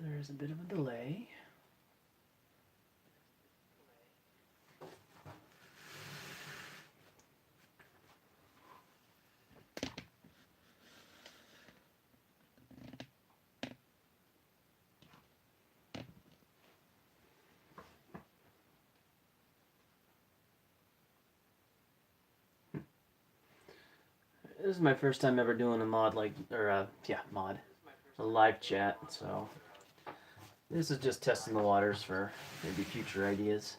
There's a bit of a delay. This is my first time ever doing a mod a live chat, so this is just testing the waters for maybe future ideas.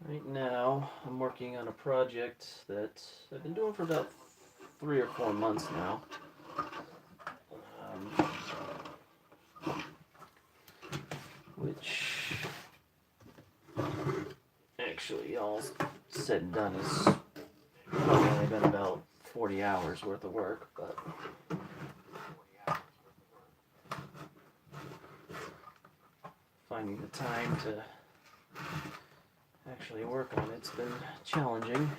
Right now, I'm working on a project that I've been doing for about 3 or 4 months now. Which actually, all said and done, is probably only been about 40 hours worth of work, but finding the time to actually work on it's been challenging.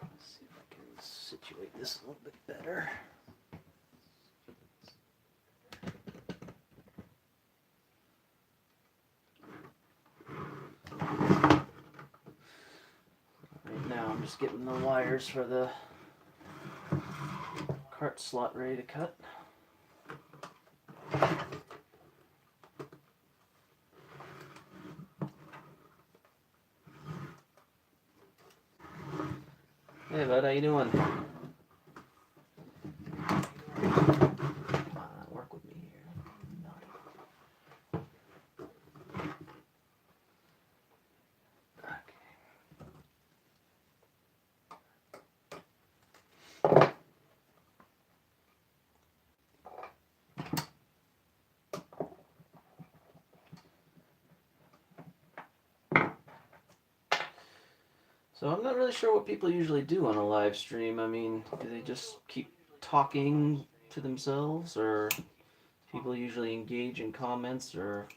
Let's see if I can situate this a little bit better. Right now I'm just getting the wires for the cart slot ready to cut. Hey bud, how you doing? Work with me here. So I'm not really sure what people usually do on a live stream. I mean, do they just keep talking to themselves, or people usually engage in comments, or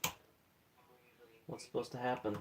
what's supposed to happen?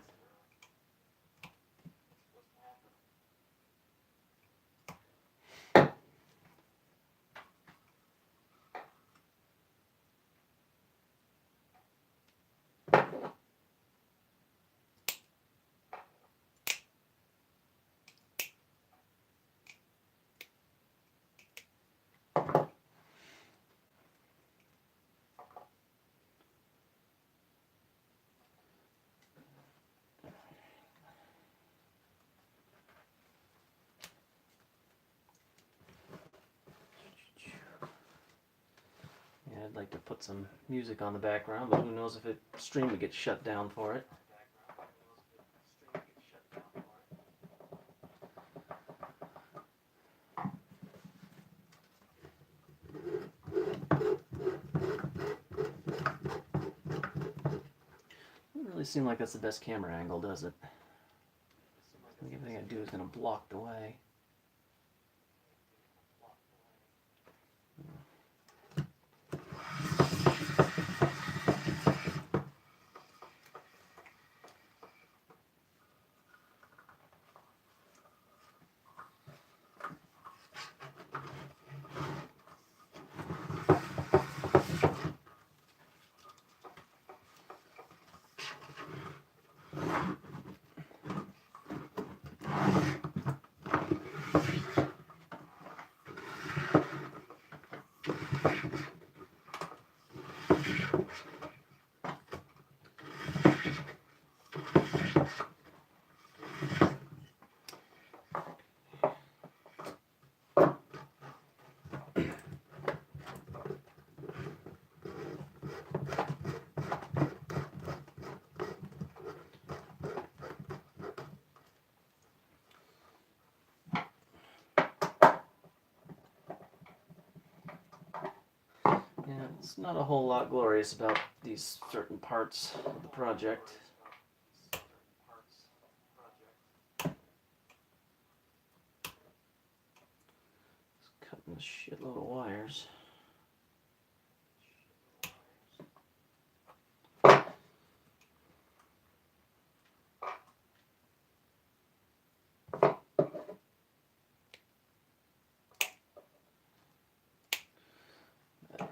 Yeah, I'd like to put some music on the background, but who knows if it stream would get shut down for it. Doesn't really seem like that's the best camera angle, does it? I think everything I do is going to block the way. It's not a whole lot glorious about these certain parts of the project. Just cutting a shitload of wires.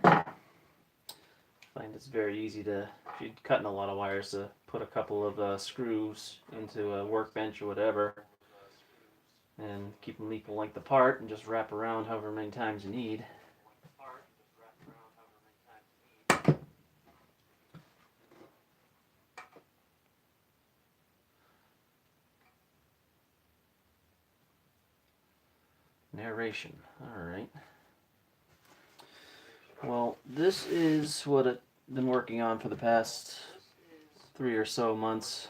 I find it's very easy to, if you're cutting a lot of wires, to put a couple of screws into a workbench or whatever and keep them equal length apart and just wrap around however many times you need. Narration. Alright. Well, this is what I've been working on for the past 3 or so months.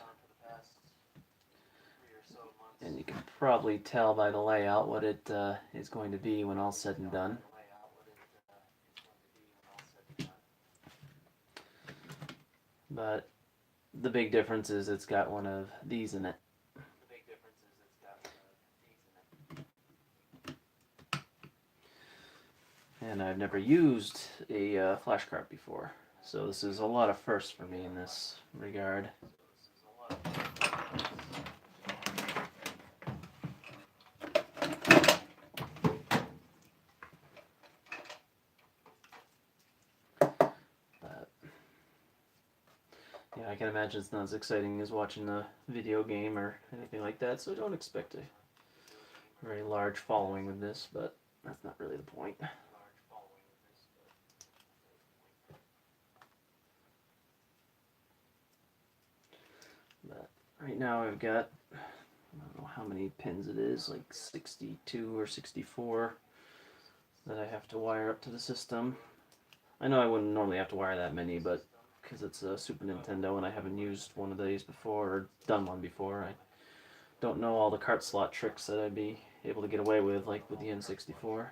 And you can probably tell by the layout what it is going to be when all's said and done. But the big difference is it's got one of these in it. And I've never used a flash cart before, so this is a lot of firsts for me in this regard. But yeah, I can imagine it's not as exciting as watching a video game or anything like that, so don't expect a very large following with this, but that's not really the point. But right now I've got, I don't know how many pins it is, like 62 or 64 that I have to wire up to the system. I know I wouldn't normally have to wire that many, but because it's a Super Nintendo and I haven't used one of these before or done one before, I don't know all the cart slot tricks that I'd be able to get away with, like with the N64.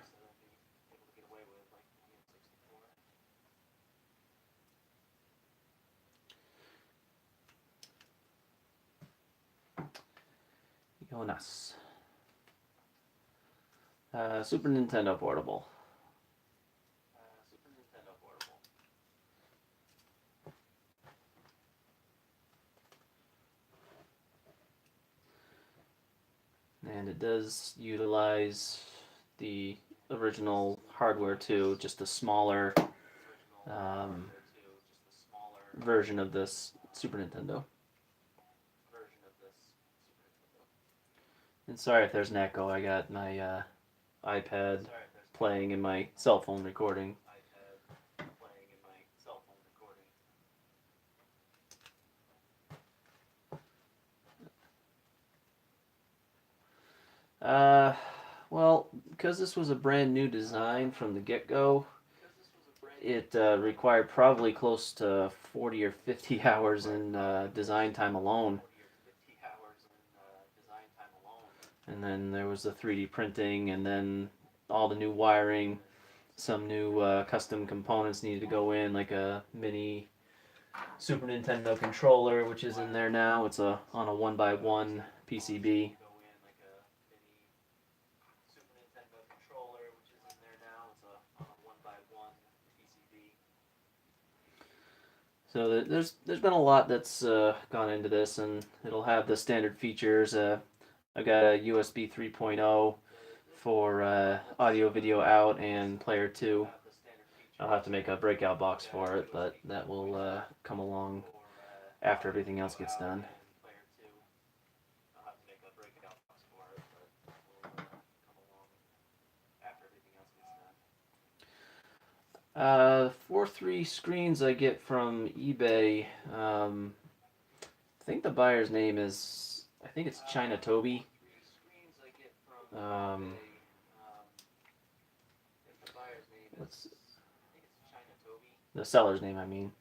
Jonas. Super Nintendo Portable. And it does utilize the original hardware too, just a smaller version of this Super Nintendo. And sorry if there's an echo, I got my iPad playing and my cell phone recording. Well, because this was a brand new design from the get-go, it required probably close to 40 or 50 hours in design time alone. And then there was the 3D printing, and then all the new wiring, some new custom components needed to go in, like a mini Super Nintendo controller, which is in there now. It's on a 1x1 PCB. So there's been a lot that's gone into this, and it'll have the standard features. I've got a USB 3.0 for audio, video out, and player 2. I'll have to make a breakout box for it, but that will come along after everything else gets done. 4.3 screens I get from eBay. I think the buyer's name is, I think it's China Toby. What's the seller's name, I mean.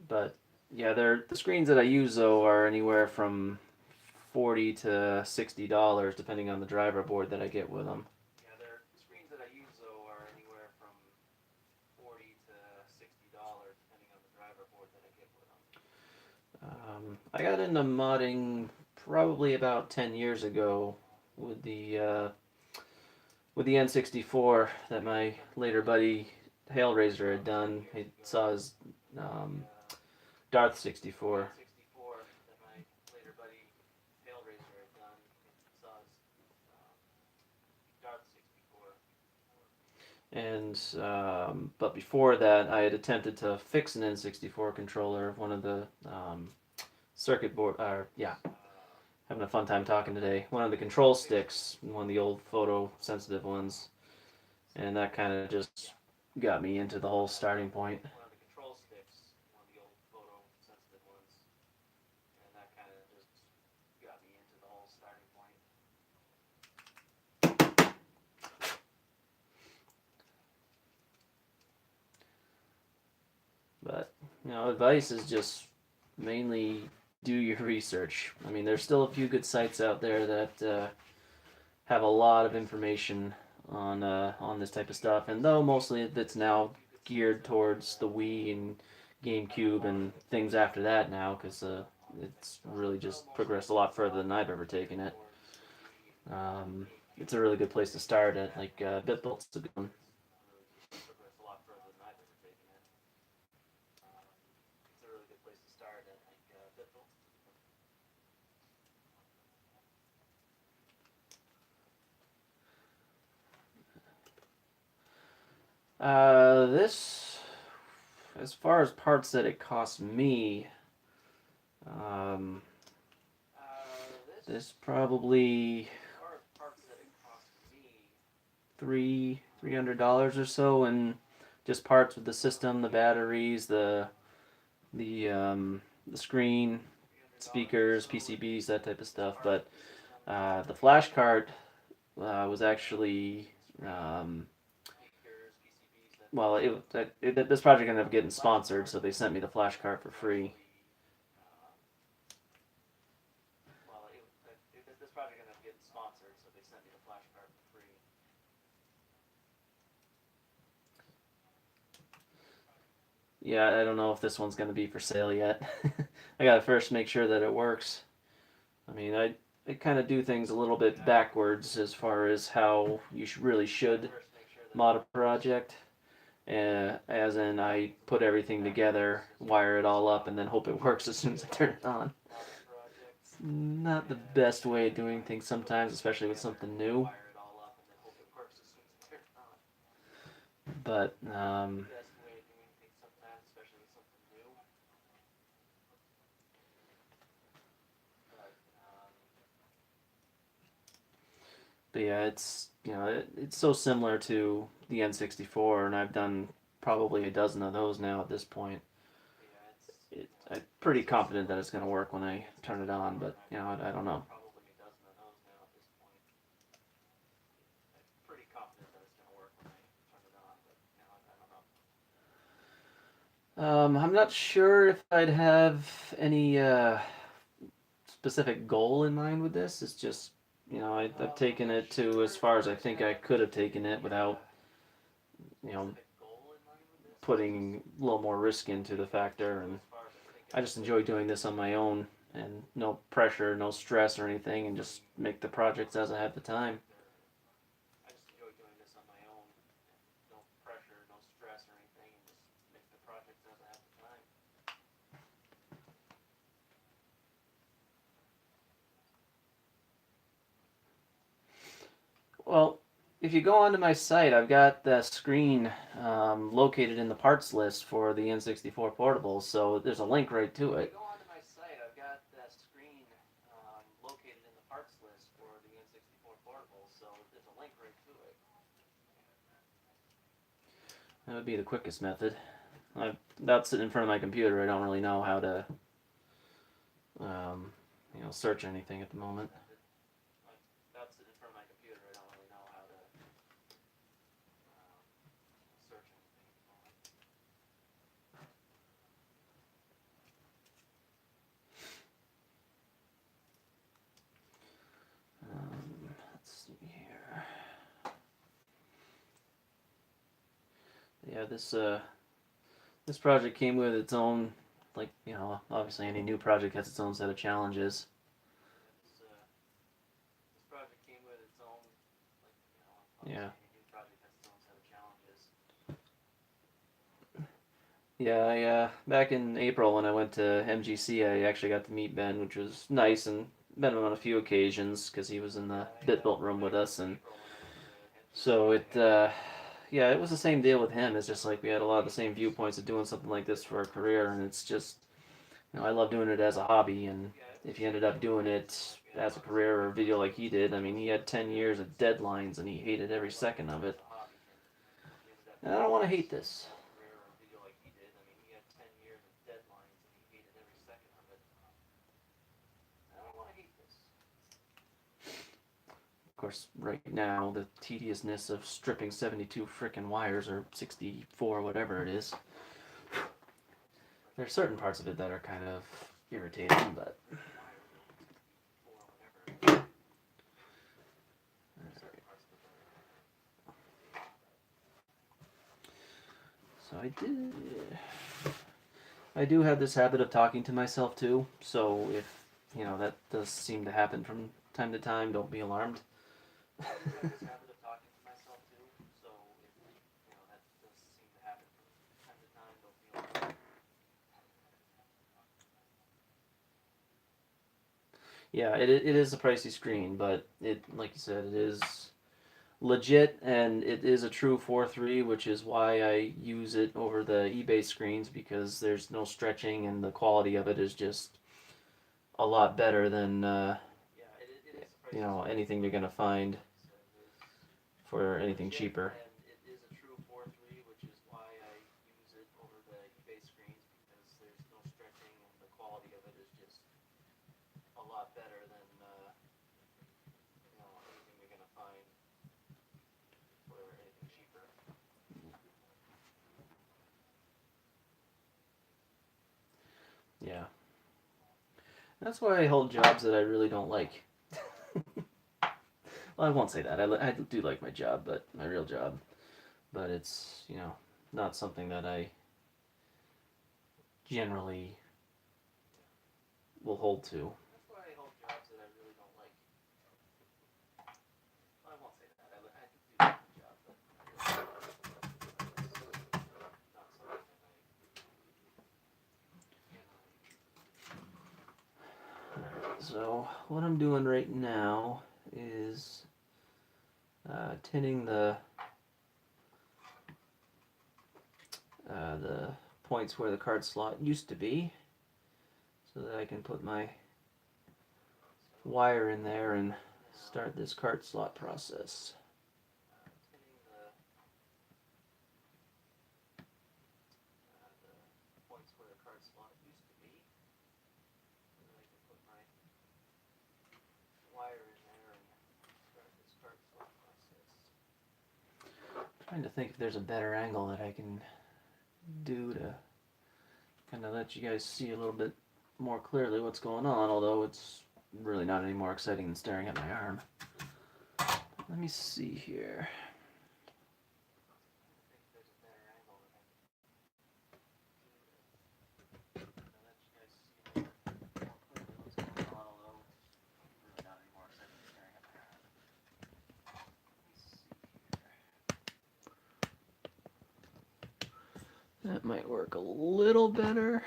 But yeah, the screens that I use though are anywhere from $40 to $60, depending on the driver board that I get with them. I got into modding probably about 10 years ago with the N64 that my later buddy Hailraiser had done. He saw his um, Darth 64. And but before that, I had attempted to fix an N64 controller, one of the circuit board, yeah, having a fun time talking today. One of the control sticks, one of the old photo-sensitive ones, and that kind of just got me into the whole starting point. But advice is just mainly do your research. I mean, there's still a few good sites out there that have a lot of information on this type of stuff, and though mostly it's now geared towards the Wii and GameCube and things after that now, because it's really just progressed a lot further than I've ever taken it. It's a really good place to start at. Like BitBult's a good one. This, as far as parts that it cost me, um, this probably $300 or so, and just parts with the system, the batteries, the screen, speakers, PCBs, that type of stuff. But the flash card was actually well, this project ended up getting sponsored, so they sent me the flash card for free. Yeah, I don't know if this one's going to be for sale yet. I gotta first make sure that it works. I mean, I kind of do things a little bit backwards as far as how you really should mod a project. As in, I put everything together, wire it all up, and then hope it works as soon as I turn it on. It's not the best way of doing things sometimes, especially with something new. But but yeah, it's so similar to the N64, and I've done probably a dozen of those now at this point. I'm pretty confident that it's going to work when I turn it on, but I don't know. I'm not sure if I'd have any specific goal in mind with this. It's just, I've taken it to as far as I think I could have taken it without, you know, putting a little more risk into the factor. And I just enjoy doing this on my own and no pressure, no stress or anything, and just make the projects as I have the time. Well, if you go onto my site, I've got the screen located in the parts list for the N64 portables, so there's a link right to it. That would be the quickest method. Without sitting in front of my computer, I don't really know how to, um, search anything at the moment. Let's see here. Yeah, this project came with its own like, obviously any new project has its own set of challenges. Yeah. Yeah, back in April when I went to MGC, I actually got to meet Ben, which was nice, and met him on a few occasions because he was in the BitBuilt room with us, and so yeah, it was the same deal with him. It's just like we had a lot of the same viewpoints of doing something like this for a career, and it's just, I love doing it as a hobby, and if he ended up doing it as a career or a video like he did, I mean, he had 10 years of deadlines, and he hated every second of it. And I don't want to hate this. Of course, right now, the tediousness of stripping 72 frickin' wires, or 64, whatever it is, there's certain parts of it that are kind of irritating, but... So I do have this habit of talking to myself too, so if, that does seem to happen from time to time, don't be alarmed. Yeah, it is a pricey screen, but like you said, it is legit, and it is a true 4.3, which is why I use it over the eBay screens, because there's no stretching and the quality of it is just a lot better than anything you're gonna find for anything cheaper. Yeah. That's why I hold jobs that I really don't like. Well, I won't say that. I do like my job, but my real job. But it's, not something that I generally will hold to. So, what I'm doing right now is tinning the points where the card slot used to be, so that I can put my wire in there and start this card slot process. Trying to think if there's a better angle that I can do to kind of let you guys see a little bit more clearly what's going on, although it's really not any more exciting than staring at my arm. Let me see here. That might work a little better.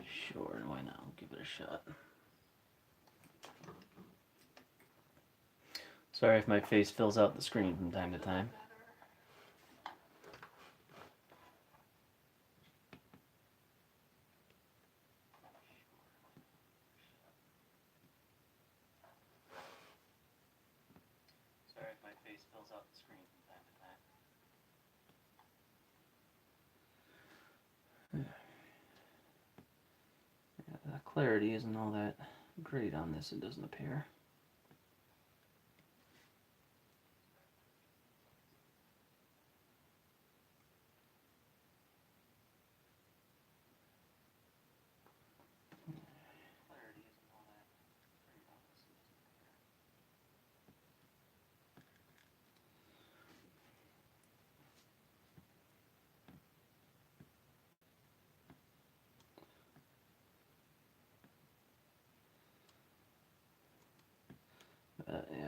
Sure, why not? I'll give it a shot. Sorry if my face fills out the screen from time to time. Sorry if my face fills out the screen from time to time. Yeah, the clarity isn't all that great on this, it doesn't appear.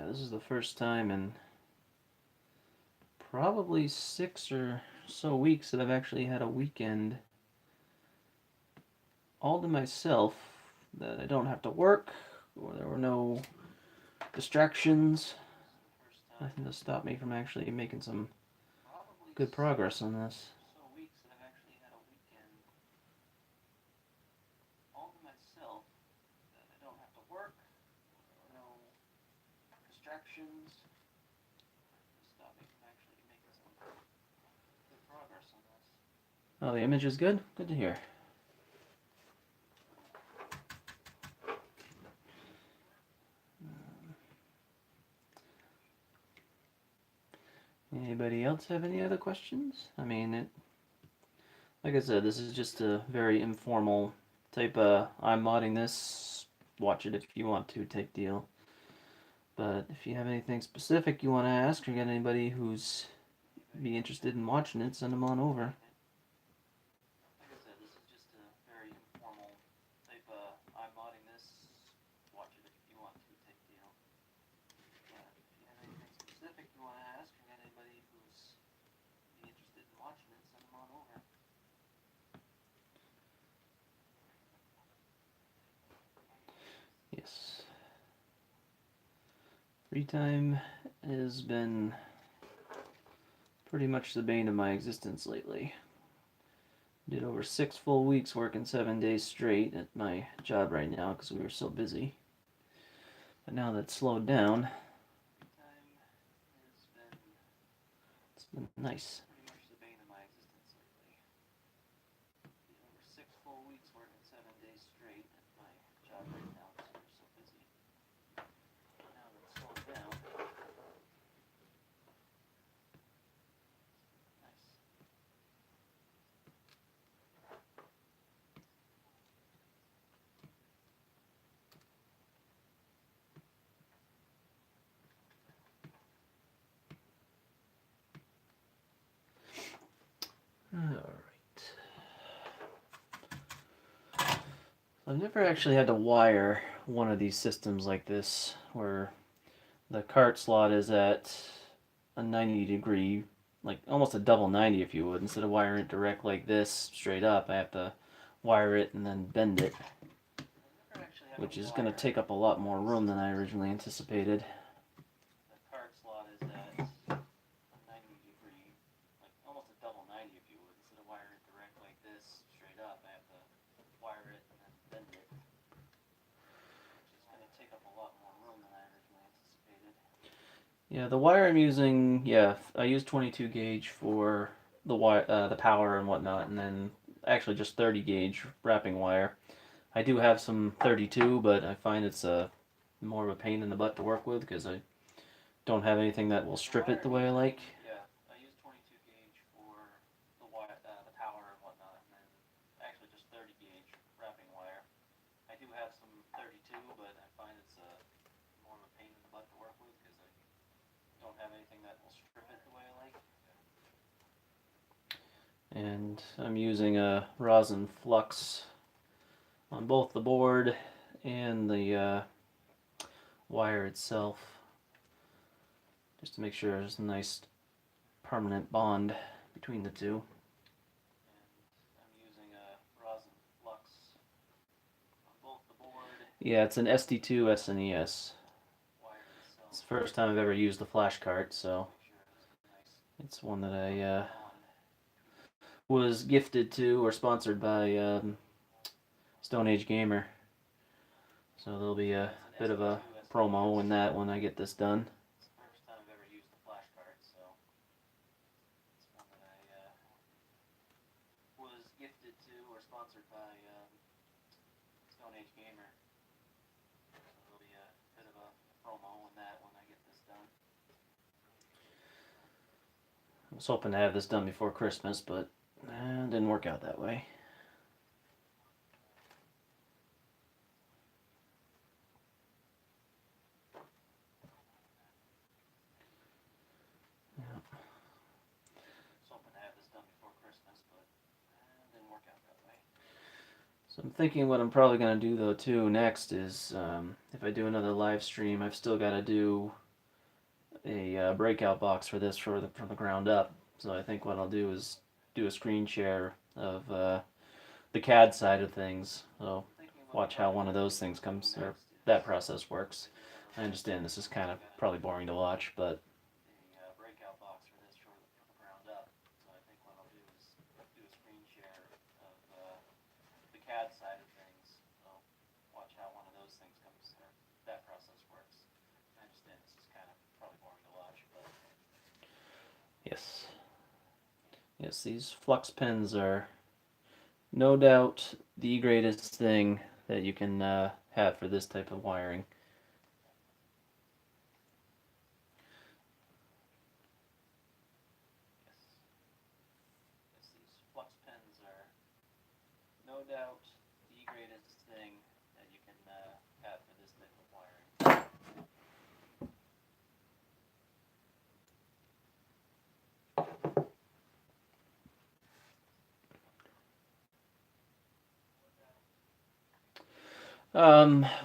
this is the first time in probably 6 or so weeks that I've actually had a weekend all to myself, that I don't have to work, or there were no distractions, nothing to stop me from actually making some good progress on this. Oh, the image is good? Good to hear. Anybody else have any other questions? I mean, like I said, this is just a very informal type of I'm modding this, watch it if you want to type deal. But if you have anything specific you want to ask, or get anybody who's be interested in watching it, send them on over. Yes. Free time has been pretty much the bane of my existence lately. Did over 6 full weeks working 7 days straight at my job right now because we were so busy. But now that's slowed down, it's been nice. Alright. I've never actually had to wire one of these systems like this, where the cart slot is at a 90 degree, like almost a double 90 if you would. Instead of wiring it direct like this, straight up, I have to wire it and then bend it, which is going to take up a lot more room than I originally anticipated. Yeah, the wire I'm using, I use 22 gauge for the power and whatnot, and then actually just 30 gauge wrapping wire. I do have some 32, but I find it's more of a pain in the butt to work with because I don't have anything that will strip it the way I like. And I'm using a rosin flux on both the board and the wire itself, just to make sure there's a nice permanent bond between the two. Yeah, it's an SD2 SNES. It's the first time I've ever used the flash cart, so it's one that I was gifted to or sponsored by Stone Age Gamer. So there'll be a bit of a promo in that when I get this done. I was hoping to have this done before Christmas, but it didn't work out that way. So I'm thinking what I'm probably going to do though too next is if I do another live stream, I've still got to do a breakout box for this from the ground up. So I think what I'll do is do a screen share of the CAD side of things. So watch how one of those things comes or that process works. I understand this is kind of probably boring to watch, but a breakout box for this from the ground up. So I think what I'll do is do a screen share of the CAD side of things. So watch how one of those things comes or that process works. I understand this is kind of probably boring to watch, but yes. Yes, these flux pens are no doubt the greatest thing that you can have for this type of wiring. Yes, these flux pens are no doubt the greatest thing that you can have for this type of wiring.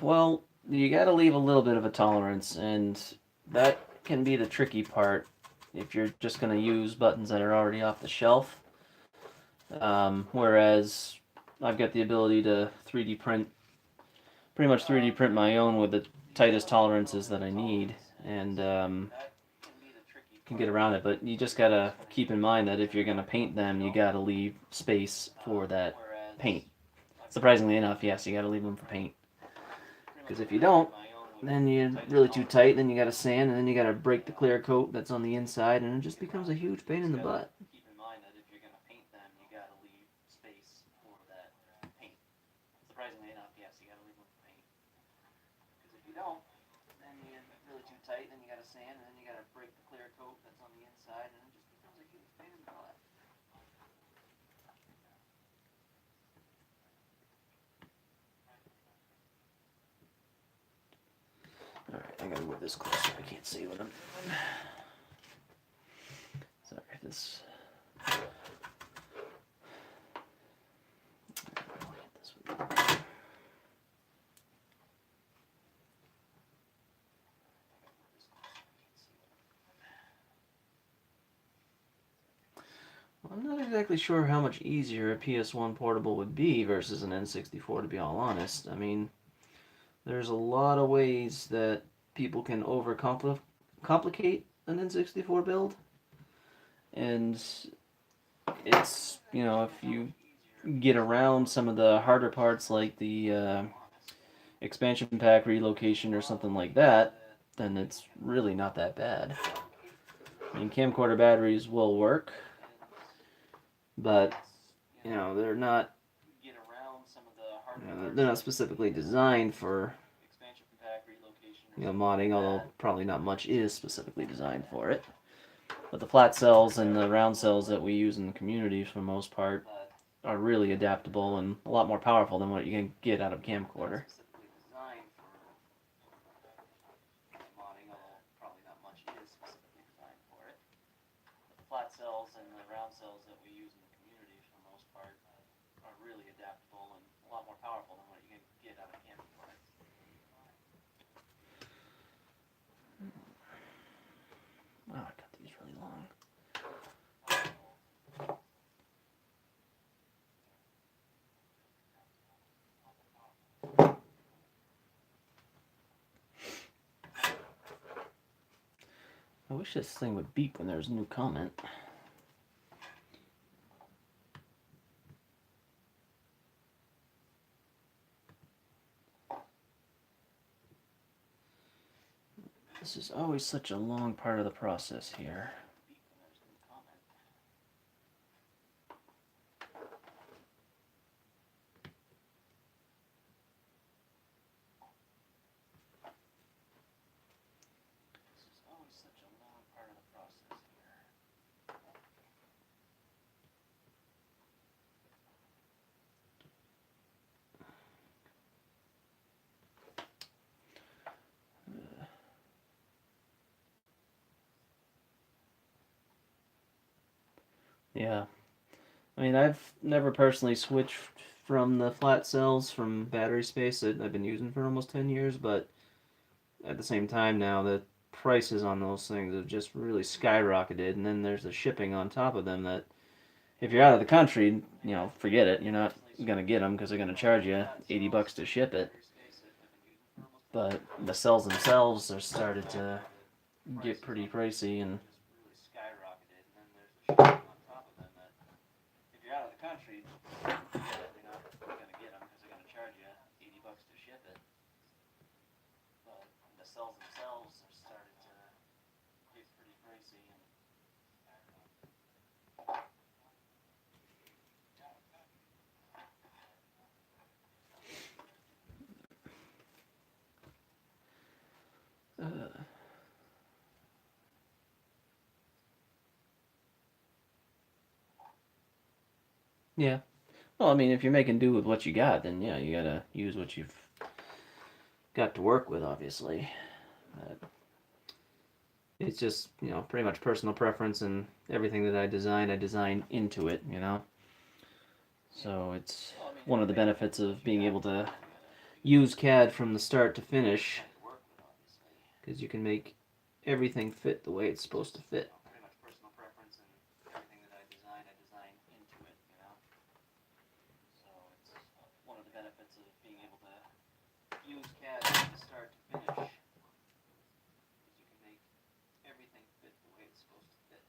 Well, you got to leave a little bit of a tolerance, and that can be the tricky part if you're just going to use buttons that are already off the shelf. Whereas I've got the ability to 3D print, pretty much 3D print my own with the tightest tolerances that I need, and can get around it. But you just got to keep in mind that if you're going to paint them, you got to leave space for that paint. Surprisingly enough, yes, you got to leave them for paint. Because if you don't, then you're really too tight, then you gotta sand, and then you gotta break the clear coat that's on the inside, and it just becomes a huge pain in the butt. Keep in mind that if you're gonna paint them, you gotta leave space for that paint. Surprisingly enough, yes, you gotta leave them for paint. Because if you don't, then you're really too tight, then you gotta sand, and then you gotta break the clear coat that's on the inside, and it just becomes a huge pain in the butt. Alright, I gotta move this closer. I can't see what I'm doing. Sorry, this. I'm not exactly sure how much easier a PS1 portable would be versus an N64, to be all honest. I mean, there's a lot of ways that people can overcomplicate an N64 build. And it's, if you get around some of the harder parts like the expansion pack relocation or something like that, then it's really not that bad. I mean, camcorder batteries will work, but they're not they're not specifically designed for modding, although probably not much is specifically designed for it. But the flat cells and the round cells that we use in the community for the most part are really adaptable and a lot more powerful than what you can get out of a camcorder. Flat cells and the round cells that we use in the community for the most part are really adaptable and a lot more powerful than what you can get out of a camcorder. Wow, I got these really long. I wish this thing would beep when there's a new comment. This is always such a long part of the process here. Yeah. I mean, I've never personally switched from the flat cells from battery space that I've been using for almost 10 years, but at the same time now that prices on those things have just really skyrocketed, and then there's the shipping on top of them that if you're out of the country, forget it. You're not gonna get them because they're gonna charge you $80 to ship it. But the cells themselves are started to get pretty pricey, and if you're out of the country, you're not gonna get them because they're gonna charge you $80 to ship it. But the cells themselves are started to get pretty pricey, and yeah. Well, I mean, if you're making do with what you got, then yeah, you gotta use what you've got to work with, obviously. But it's just, pretty much personal preference, and everything that I design into it. So it's one of the benefits of being able to use CAD from the start to finish, because you can make everything fit the way it's supposed to fit. Use CAD from the start to finish, because you can make everything fit the way it's supposed to fit.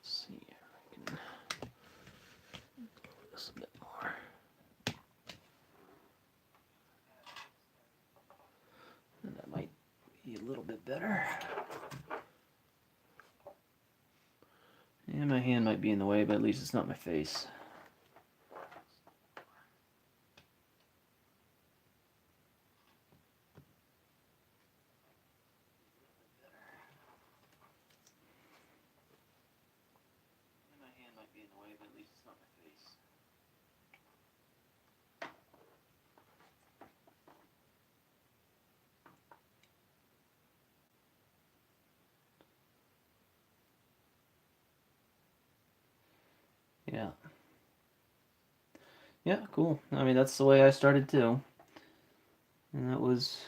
Let's see here, I can lower this a bit more. And that might be a little bit better. And my hand might be in the way, but at least it's not my face. Be in the way, but at least it's not my face. Yeah. Yeah, cool. I mean, that's the way I started too. And that was,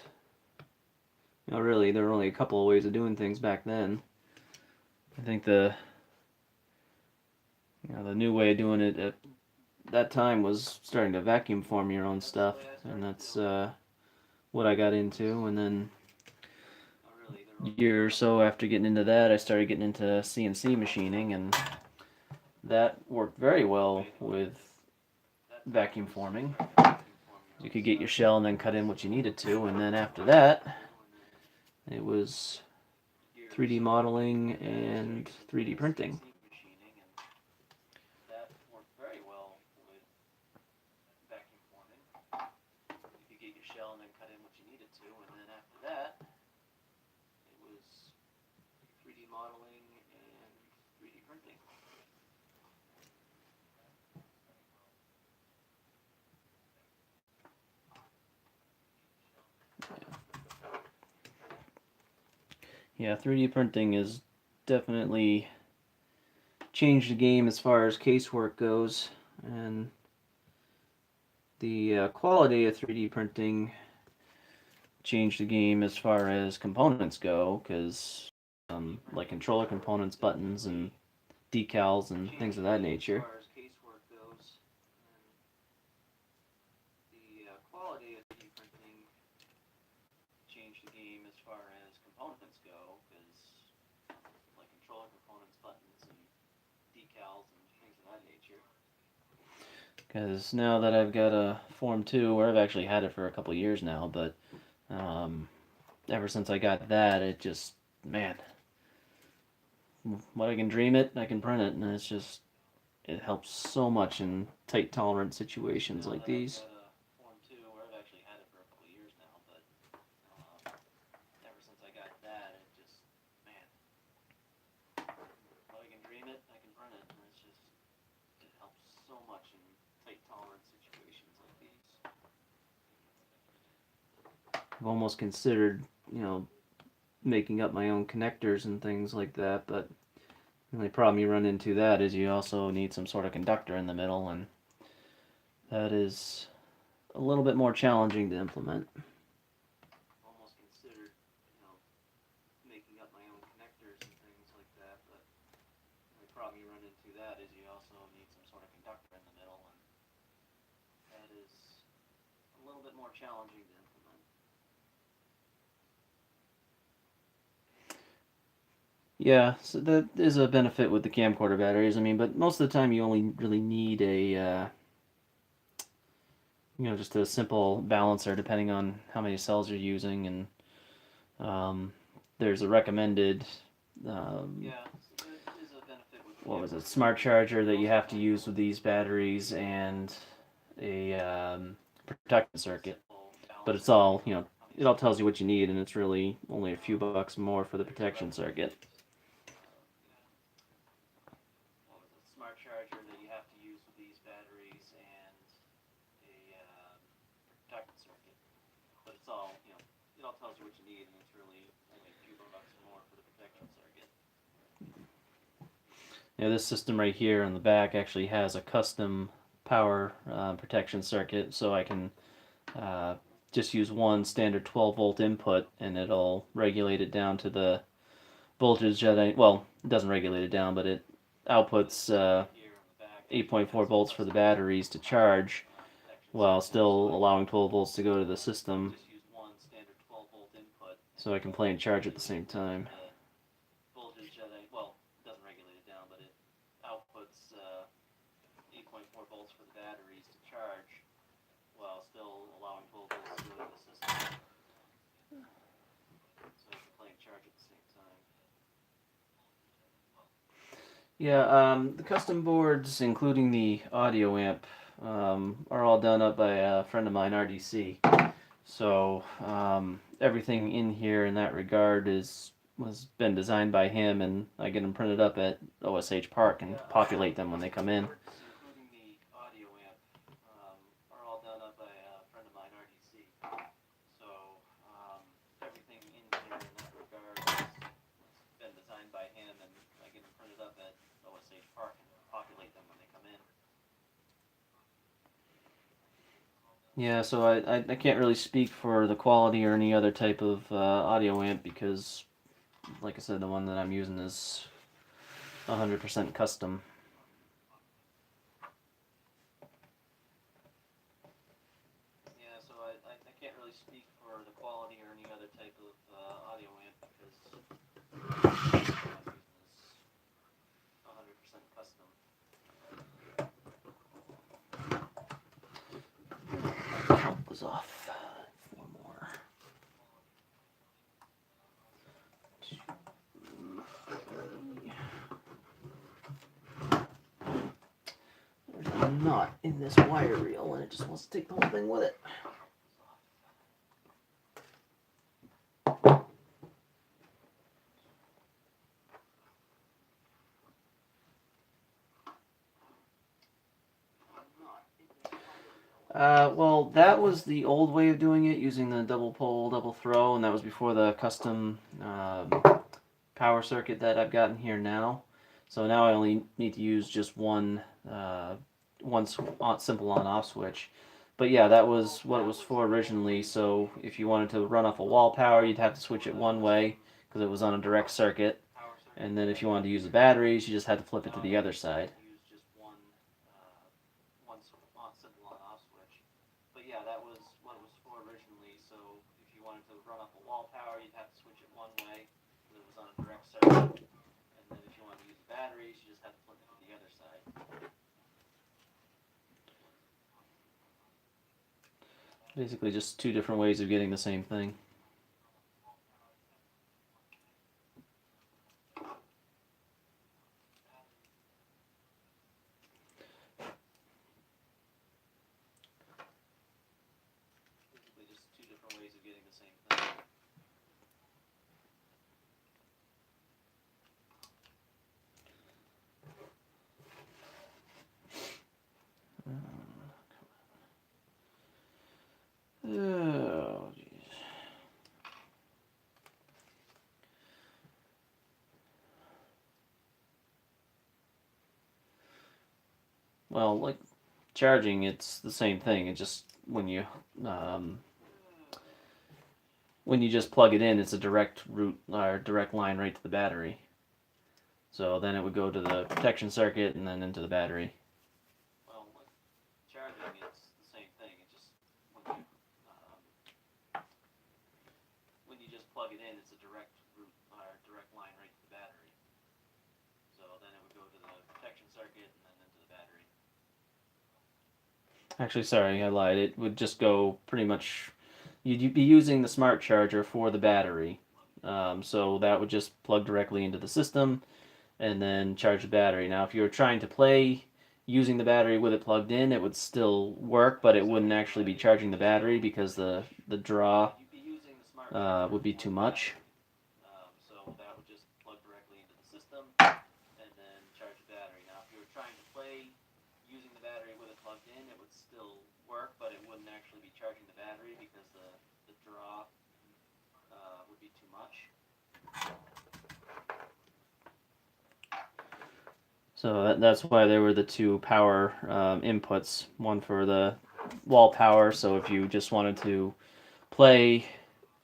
really, there were only a couple of ways of doing things back then. I think the new way of doing it at that time was starting to vacuum form your own stuff, and that's what I got into. And then a year or so after getting into that, I started getting into CNC machining, and that worked very well with vacuum forming. You could get your shell and then cut in what you needed to, and then after that, it was 3D modeling and 3D printing. That worked very well with vacuum forming. You could get your shell and then cut in what you needed to, and then after that, it was 3D modeling and 3D printing. Yeah, 3D printing has definitely changed the game as far as casework goes, and the quality of 3D printing changed the game as far as components go, because like controller components, buttons, and decals, and things of that nature. The quality of 3D printing changed the game as far as components go, because like controller components, buttons, and decals, and things of that nature. Because now that I've got a Form 2, or I've actually had it for a couple of years now, but ever since I got that, it just, man, what I can dream it, I can print it, and it helps so much in tight tolerance situations like these. Form 2, or I've actually had it for a couple of years now, but ever since I got that, it just, man, what I can dream it, I can print it, and it helps so much in tight tolerance situations like these. I've almost considered, making up my own connectors and things like that, but the only problem you run into that is you also need some sort of conductor in the middle, and that is a little bit more challenging to implement. Almost considered you run into that is you also need some sort of conductor in the middle, and that is a little bit more challenging to implement. Yeah, so that is a benefit with the camcorder batteries. I mean, but most of the time you only really need a, just a simple balancer depending on how many cells you're using, and there's a recommended, yeah, so there is a benefit with what was it, smart charger that you have to use with these batteries, and a protection circuit. But it's all, it all tells you what you need, and it's really only a few bucks more for the protection circuit. What was it, smart charger that you have to use with these batteries, and a protection circuit. But it's all, it all tells you what you need, and it's really only a few bucks more for the protection circuit. Yeah, this system right here on the back actually has a custom power protection circuit, so I can just use one standard 12-volt input, and it'll regulate it down to the voltage that well, it doesn't regulate it down, but it outputs 8.4 volts for the batteries to charge, while still allowing 12 volts to go to the system, so I can play and charge at the same time. Voltage at well, it doesn't regulate it down, but it outputs 8.4 volts for the batteries to charge, while still allowing 12 volts to go to the system, so I can play and charge at the same time. Yeah, the custom boards, including the audio amp, are all done up by a friend of mine, RDC. So everything in here in that regard was been designed by him, and I get them printed up at OSH Park and populate them when they come in. Including the audio amp, are all done up by a friend of mine, RDC. So everything in here in that regard has been designed by him, and I get them printed up at OSH Park and populate them when they come in. Yeah, so I can't really speak for the quality or any other type of audio amp, because, like I said, the one that I'm using is 100% custom. Yeah, so I can't really speak for the quality or any other type of audio amp, because the one I'm using is 100% custom. Count was off. 4 more. 2, 3. There's a knot in this wire reel, and it just wants to take the whole thing with it. Well, that was the old way of doing it, using the double pole, double throw, and that was before the custom power circuit that I've got in here now. So now I only need to use just one simple on-off switch. But yeah, that was what it was for originally. So if you wanted to run off a wall power, you'd have to switch it one way because it was on a direct circuit. And then if you wanted to use the batteries, you just had to flip it to the other side. Simple on-off switch. But yeah, that was what it was for originally. So if you wanted to run off a wall power, you'd have to switch it one way because it was on a direct circuit. And then if you wanted to use the batteries, you just had to flip it to the other side. Basically just two different ways of getting the same thing. Basically just two different ways of getting the same thing. Oh, jeez. Well, like charging, it's the same thing. It just when you just plug it in, it's a direct route or direct line right to the battery. So then it would go to the protection circuit and then into the battery. Well, with charging, it's the same thing. It just when you just plug it in, it's a direct route or direct line right to the battery. So then it would go to the protection circuit and then into the battery. Actually, sorry, I lied. It would just go pretty much. You'd be using the smart charger for the battery. So that would just plug directly into the system and then charge the battery. Now, if you were trying to play using the battery with it plugged in, it would still work, but it wouldn't actually be charging the battery because the draw You'd be using the smart would be too much. so that would just plug directly into the system and then charge the battery. Now, if you were trying to play using the battery with it plugged in, it would still work, but it wouldn't actually be charging the battery because the draw would be too much. So that's why there were the two power inputs. One for the wall power, so if you just wanted to play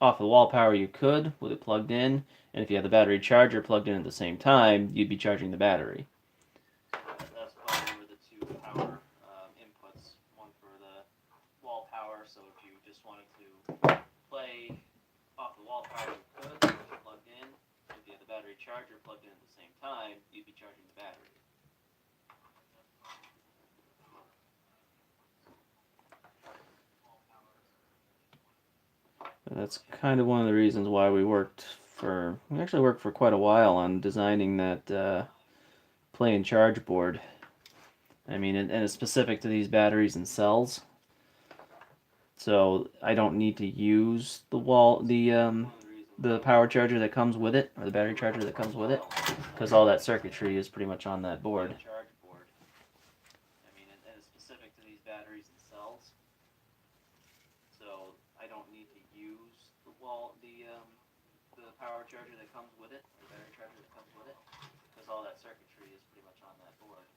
off the wall power, you could with it plugged in. And if you had the battery charger plugged in at the same time, you'd be charging the battery. That's why there were the two power inputs. One for the wall power, so if you just wanted to play off the wall power, you could with it plugged in. If you had the battery charger plugged in at the same time, you'd be charging the battery. That's kind of one of the reasons why we actually worked for quite a while on designing that play and charge board. I mean, and it's specific to these batteries and cells. So I don't need to use the power charger that comes with it, or the battery charger that comes with it, because all that circuitry is pretty much on that board. Charge board. I mean, and it's specific to these batteries and cells. So I don't need to use the power charger that comes with it, or the battery charger that comes with it, because all that circuitry is pretty much on that board.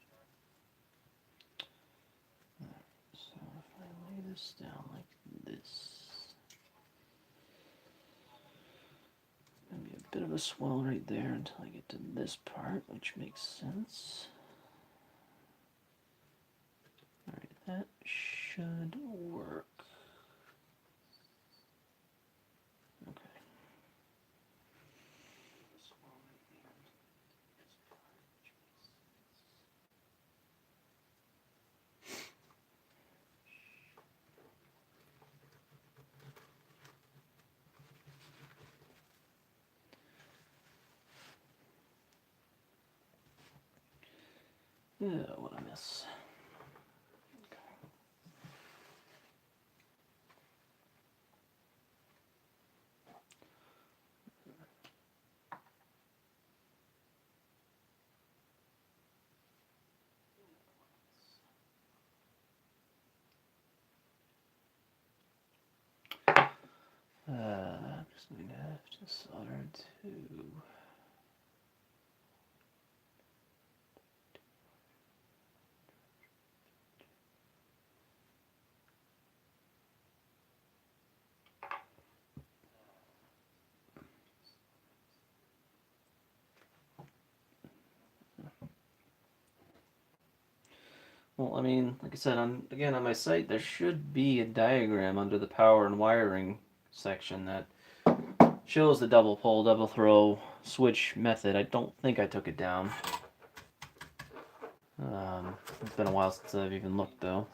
So if I lay this down like this, gonna be a bit of a swell right there until I get to this part, which makes sense. Alright, that should work. Okay. Yeah, what a miss. I'm just going to have to solder to. Well, I mean, like I said, on my site, there should be a diagram under the power and wiring section that shows the double pole, double throw switch method. I don't think I took it down. It's been a while since I've even looked, though.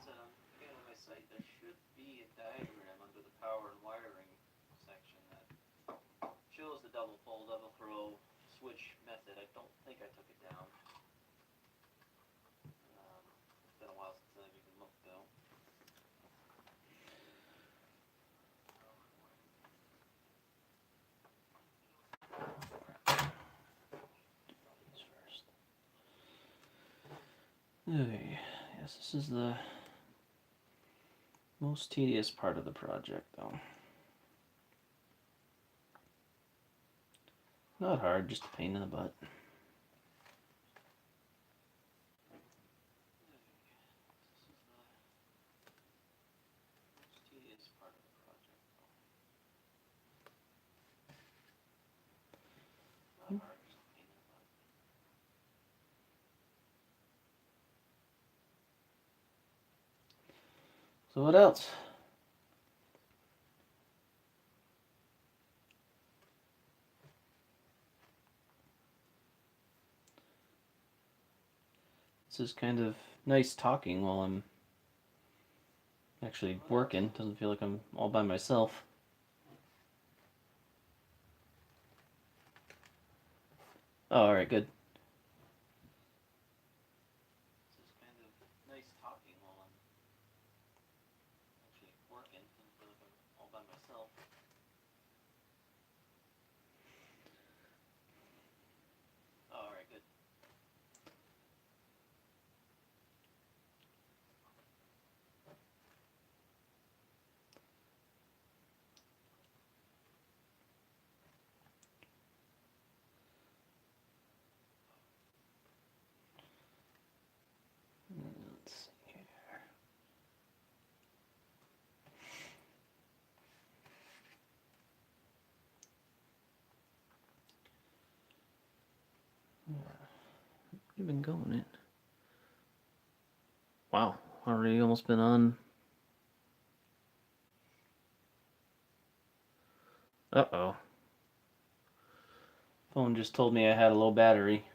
Again, on my site, there should be a diagram under the power and wiring section that shows the double pole, double throw switch method. I don't think I took it down. It's been a while since I've even looked, though. Okay, yes, this is the most tedious part of the project, though. Not hard, just a pain in the butt. So what else? This is kind of nice talking while I'm actually working. Doesn't feel like I'm all by myself. Oh, alright, good. This is kind of nice talking while I'm actually working. Doesn't feel like I'm all by myself. Oh, alright, good. Let's see here. You've been going it. Wow, already almost been on. Uh-oh. Phone just told me I had a low battery.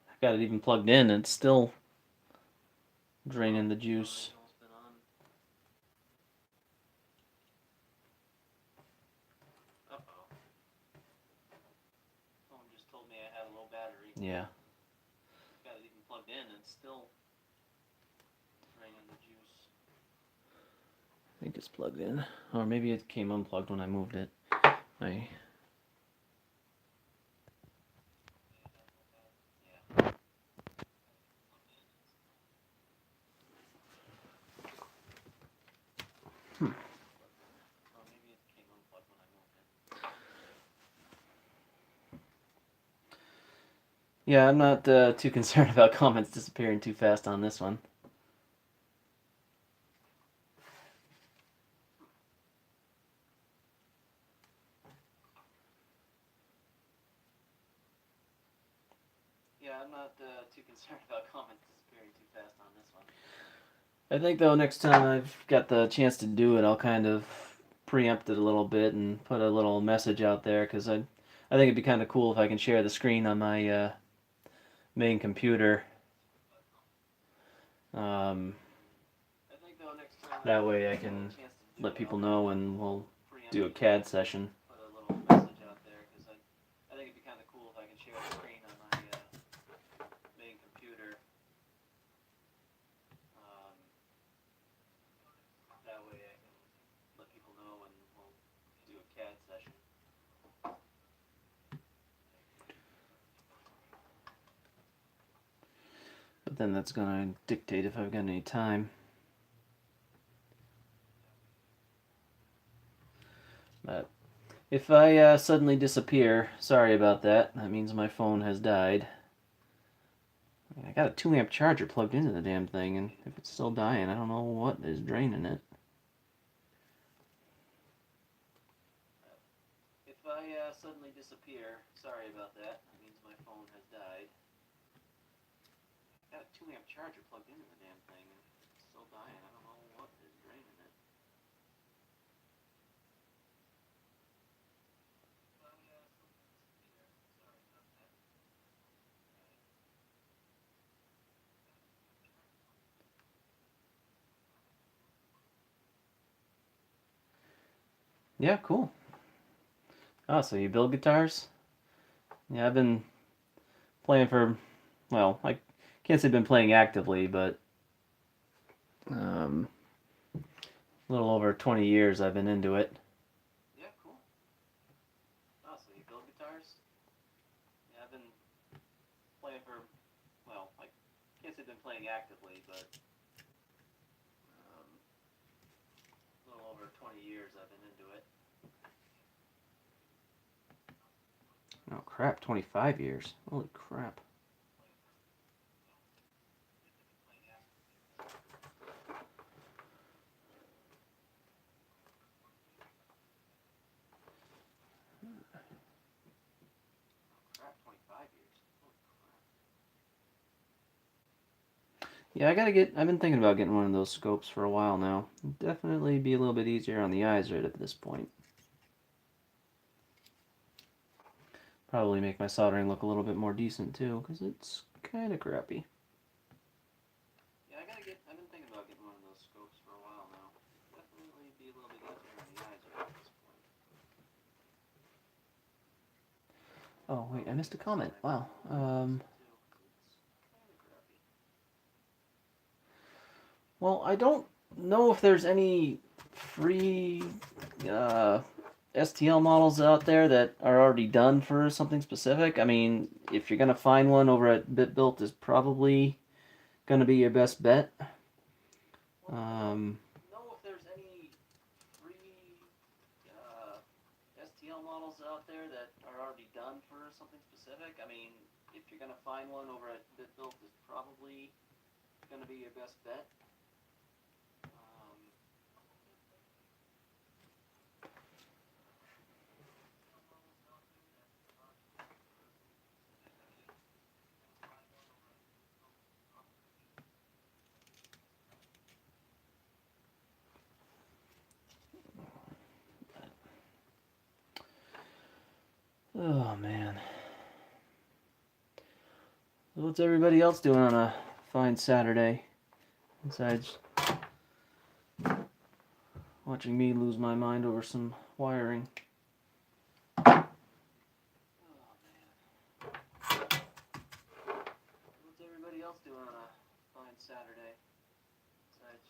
I got it even plugged in and it's still draining the juice. Almost been on. Uh-oh. Phone just told me I had a low battery. Yeah. Got it even plugged in and still draining the juice. I think it's plugged in. Or maybe it came unplugged when I moved it. I Or maybe it came unplugged when I moved it. Yeah, I'm not too concerned about comments disappearing too fast on this one. Yeah, I'm not too concerned about comments disappearing too fast on this one. I think though next time I've got the chance to do it, I'll kind of preempt it a little bit and put a little message out there because I think it'd be kind of cool if I can share the screen on my main computer. I think though next time That way I get a can chance to do let it, people I'll know and we'll preempt do a it, CAD session. put a little message out there because I think it'd be kind of cool if I can share the screen on my main computer. That way I can let people know and we'll do a CAD session. But then that's gonna dictate if I've got any time. But if I suddenly disappear, sorry about that. That means my phone has died. I got a 2 amp charger plugged into the damn thing, and if it's still dying, I don't know what is draining it. If I suddenly disappear, sorry about that. That means my phone has died. Got a 2 amp charger plugged into the damn thing and it's still dying. I don't know what is draining it. Yeah, cool. Oh, so you build guitars? Yeah, I've been playing for, well, I can't say I've been playing actively, but a little over 20 years I've been into it. Yeah, cool. Oh, so you build guitars? Yeah, I've been playing for, well, I can't say I've been playing actively, but a little over 20 years I've been into it. Oh crap, 25 years. Holy crap. Crap, 25 years. Holy crap. Yeah, I've been thinking about getting one of those scopes for a while now. Definitely be a little bit easier on the eyes right at this point. Probably make my soldering look a little bit more decent too, because it's kind of crappy. Yeah, I've been thinking about getting one of those scopes for a while now. Definitely be a little bit easier on the eyes right at this point. Oh wait, I missed a comment. Wow. Well, I don't know if there's any free STL models out there that are already done for something specific. I mean, if you're gonna find one over at BitBuilt, is probably gonna be your best bet. Know if there's any free STL models out there that are already done for something specific. I mean, if you're gonna find one over at BitBuilt, is probably gonna be your best bet. Oh man. What's everybody else doing on a fine Saturday? Besides watching me lose my mind over some wiring. What's everybody else doing on a fine Saturday? Besides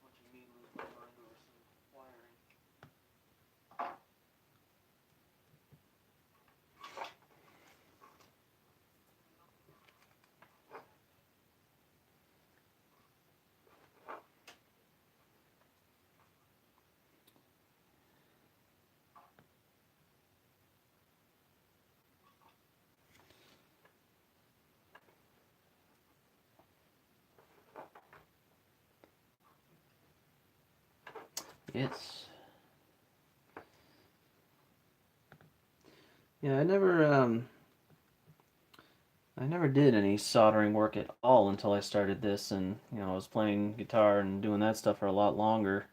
watching me lose my mind over some wiring. Yes. Yeah, I never did any soldering work at all until I started this, and I was playing guitar and doing that stuff for a lot longer.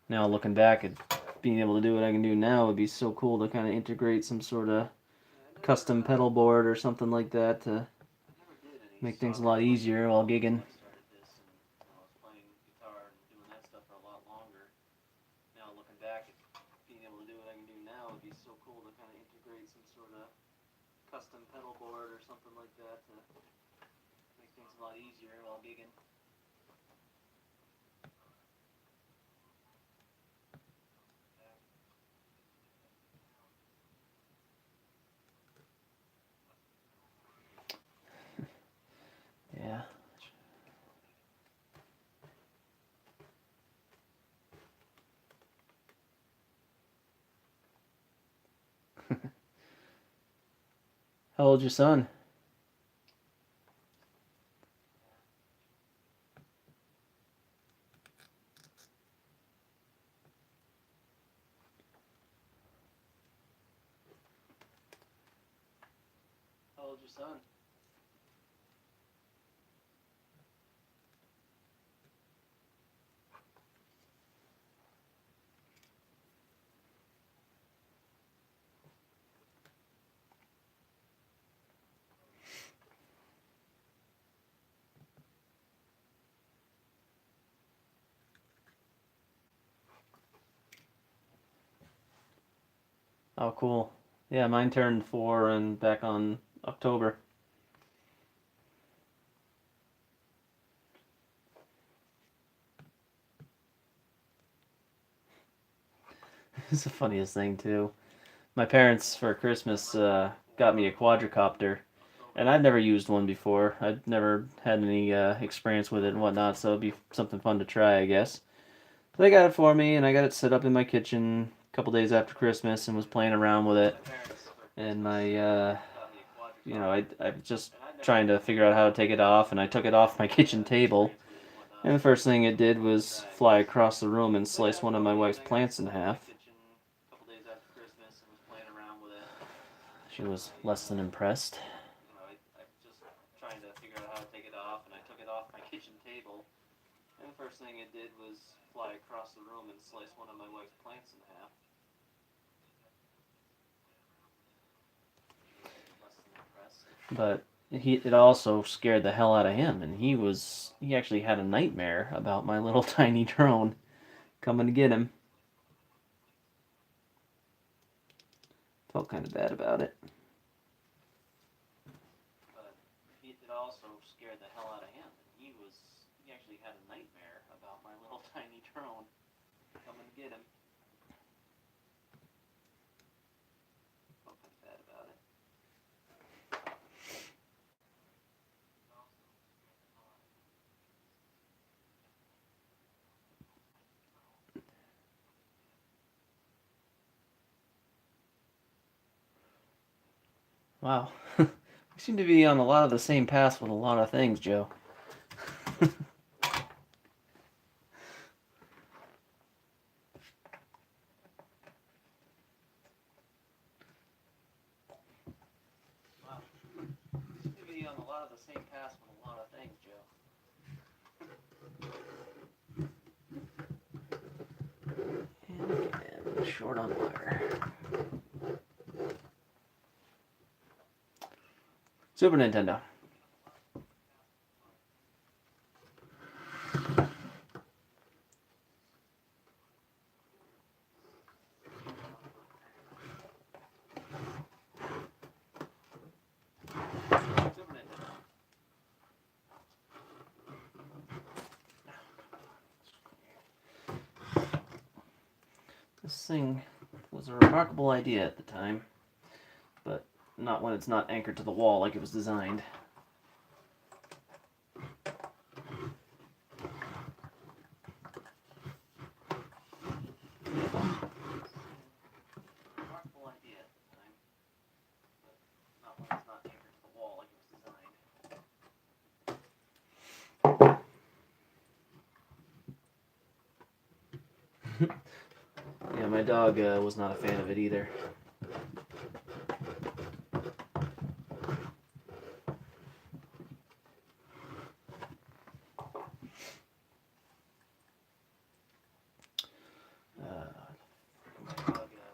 Now looking back at being able to do what I can do now would be so cool to kind of integrate some sort of custom pedal board or something like that to make things a lot easier while gigging. I started this, and I was playing guitar and doing that stuff for a lot longer. Now looking back at being able to do what I can do now would be so cool to kind of integrate some sort of custom pedal board or something like that to make things a lot easier while gigging. Yeah. How old's your son? How old's your son? Oh, cool. Yeah, mine turned 4 and back on October. It's the funniest thing too. My parents for Christmas got me a quadricopter, and I'd never used one before. I'd never had any experience with it and whatnot, so it'd be something fun to try, I guess. So they got it for me, and I got it set up in my kitchen a couple days after Christmas and was playing around with it. And I was just trying to figure out how to take it off, and I took it off my kitchen table. And the first thing it did was fly across the room and slice one of my wife's plants in half. She was less than impressed. it off, and I took it off my kitchen table, and the first thing it did was fly across the room and slice one of my wife's plants in half. Less than impressed. But it also scared the hell out of him, and he actually had a nightmare about my little tiny drone coming to get him. Felt kind of bad about it. But it also scared the hell out of him, and he actually had a nightmare about my little tiny drone coming to get him. Felt kind of bad about it. Wow. We seem to be on a lot of the same paths with a lot of things, Joe. Wow. We seem to be on a lot of the same paths with a lot of things, Joe. And short on wire. Super Nintendo. Super Nintendo. This thing was a remarkable idea at the time, but not when it's not anchored to the wall like it was designed. Remarkable idea at the time, but not when it's not anchored to the wall like it was designed. Yeah, my dog was not a fan of it either. My dog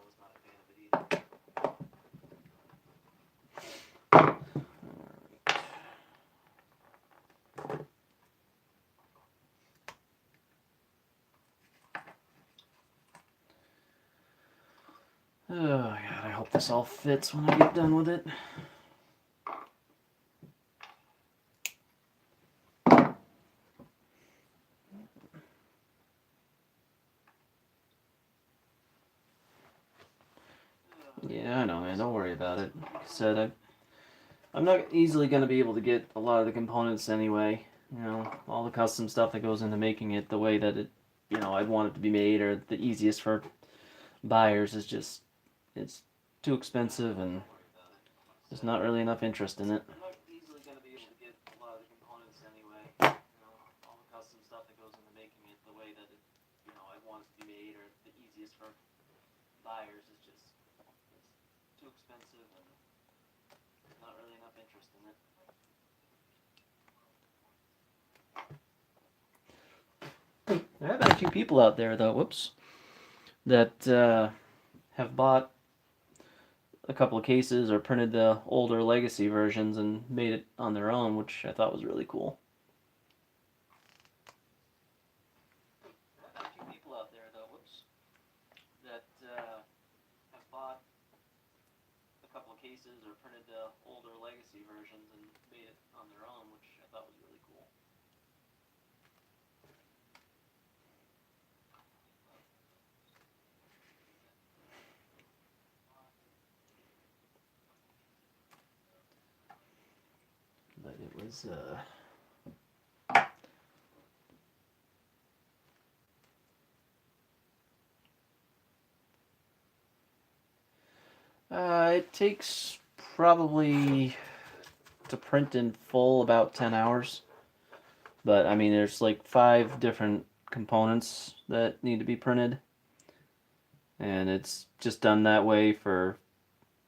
was not a fan of it either. Oh god, I hope this all fits when I get done with it. Yeah, I know, man. Don't worry about it. Like I said, I'm not easily going to be able to get a lot of the components anyway. You know, all the custom stuff that goes into making it the way that I'd want it to be made, or the easiest for buyers is just, it's too expensive and there's not really enough interest in it. I'm not easily going to be able to get a lot of the components anyway. You know, all the custom stuff that goes into making it the way that I want it to be made, or the easiest for buyers is just, it's too expensive and there's not really enough interest in it. There have been a few people out there, though, that have bought a couple of cases or printed the older legacy versions and made it on their own, which I thought was really cool. There have been a few people out there, though, that have bought a couple of cases or printed the older legacy versions and made it on their own, which I thought was really cool. But it was, it takes probably to print in full about 10 hours. But I mean, there's like 5 different components that need to be printed. And it's just done that way for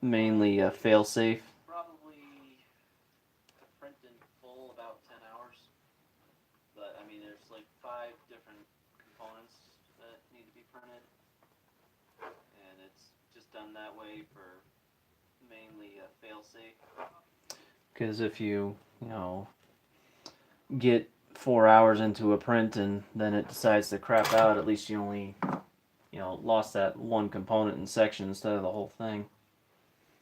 mainly a fail-safe. Probably to print in full about 10 hours. But, I mean, there's like 5 different components that need to be printed. And it's just done that way for mainly fail-safe. Because if you get 4 hours into a print and then it decides to crap out, at least you only, lost that one component in section instead of the whole thing.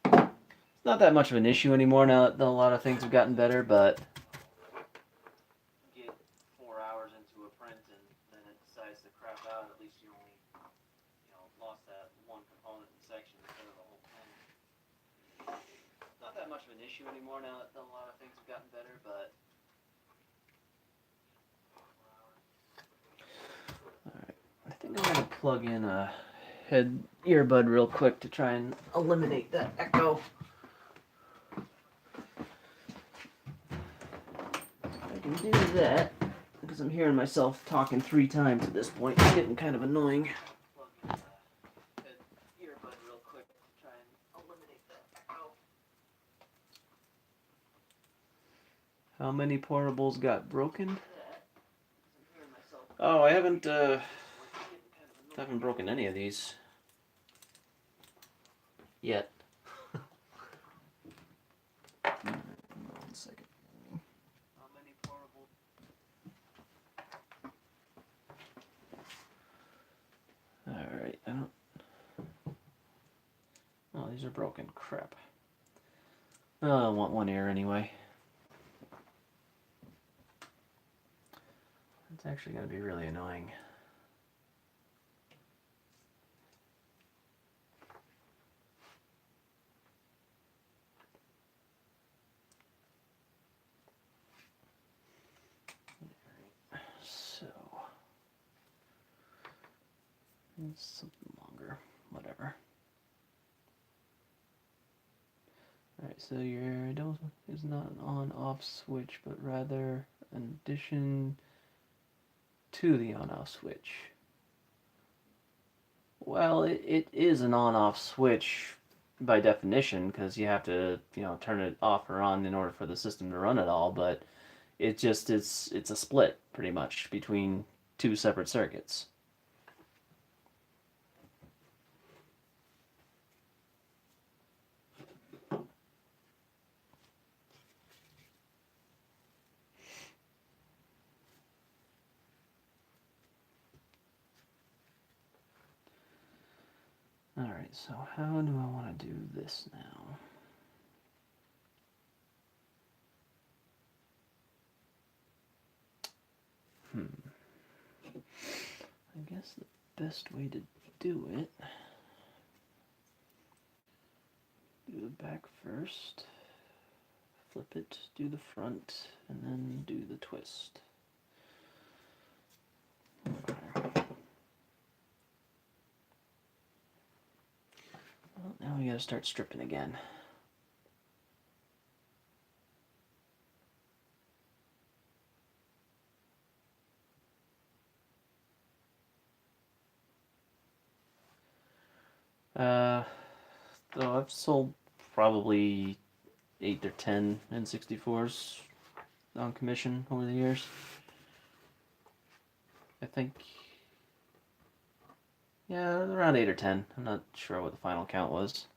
It's not that much of an issue anymore now that a lot of things have gotten better, but Get 4 hours into a print and then it decides to crap out, at least you only, lost that one component in section instead of the whole thing. Not that much of an issue anymore now that a lot of things have gotten better, but I think I'm going to plug in a head earbud real quick to try and eliminate that echo. I can do that because I'm hearing myself talking 3 times at this point. It's getting kind of annoying. plug in a head earbud real quick to try and eliminate that echo. How many portables got broken? That, 'cause I'm hearing myself Oh, I haven't it's getting kind of annoying. haven't broken any of these yet. One second. How many portable? All right, I don't. Oh, these are broken. Crap. I want one ear anyway. It's actually going to be really annoying. So, it's something longer. Whatever. Alright, so your idle is not an on-off switch, but rather an addition to the on-off switch. Well, it is an on-off switch by definition, because you have to, turn it off or on in order for the system to run at all, but it's a split, pretty much, between 2 separate circuits. Alright, so how do I want to do this now? I guess the best way to do it, do the back first, flip it, do the front, and then do the twist. Okay. Well, now we gotta start stripping again. So I've sold probably 8 or 10 N64s on commission over the years. I think, yeah, around 8 or 10. I'm not sure what the final count was.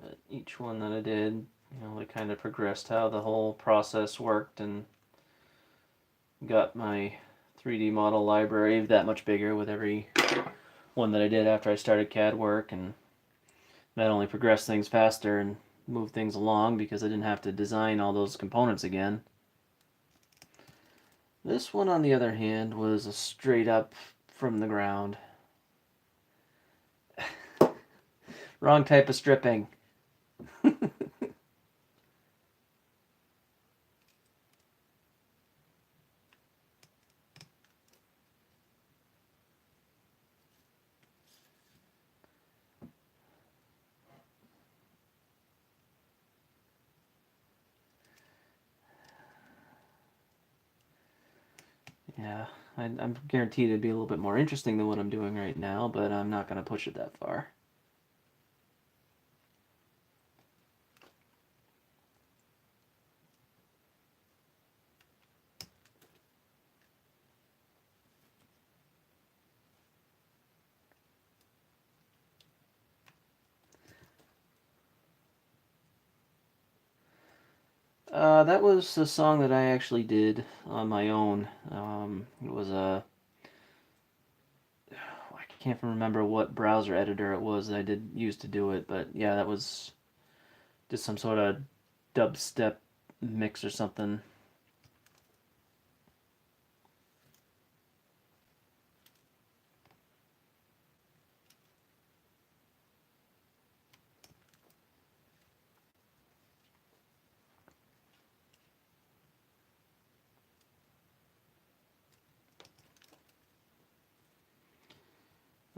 But each one that I did, I kind of progressed how the whole process worked and got my 3D model library that much bigger with every one that I did after I started CAD work, and that only progressed things faster and moved things along because I didn't have to design all those components again. This one, on the other hand, was a straight up from the ground. Wrong type of stripping. Yeah, I'm guaranteed it'd be a little bit more interesting than what I'm doing right now, but I'm not going to push it that far. That was a song that I actually did on my own. It was I can't remember what browser editor it was that I did use to do it, but yeah, that was just some sort of dubstep mix or something.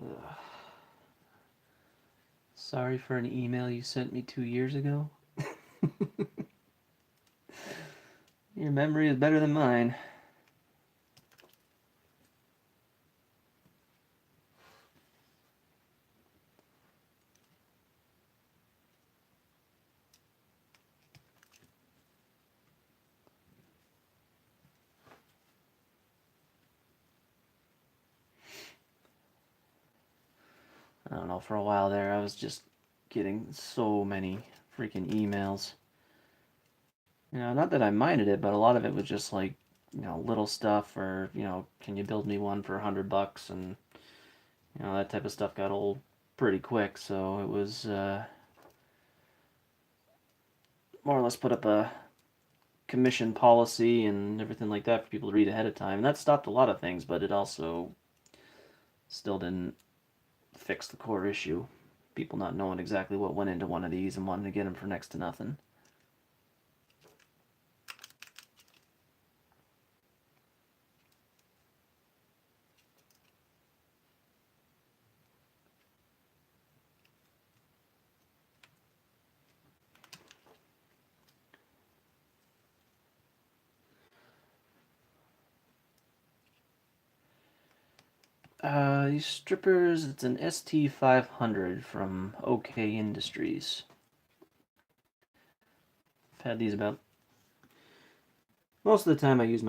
Ugh. Sorry for an email you sent me 2 years ago. Your memory is better than mine. I don't know, for a while there, I was just getting so many freaking emails. Not that I minded it, but a lot of it was just like, little stuff or, can you build me one for $100? And, that type of stuff got old pretty quick. So it was more or less put up a commission policy and everything like that for people to read ahead of time. And that stopped a lot of things, but it also still didn't fix the core issue. People not knowing exactly what went into one of these and wanting to get them for next to nothing. These strippers, it's an ST500 from OK Industries. I've had these about most of the time I use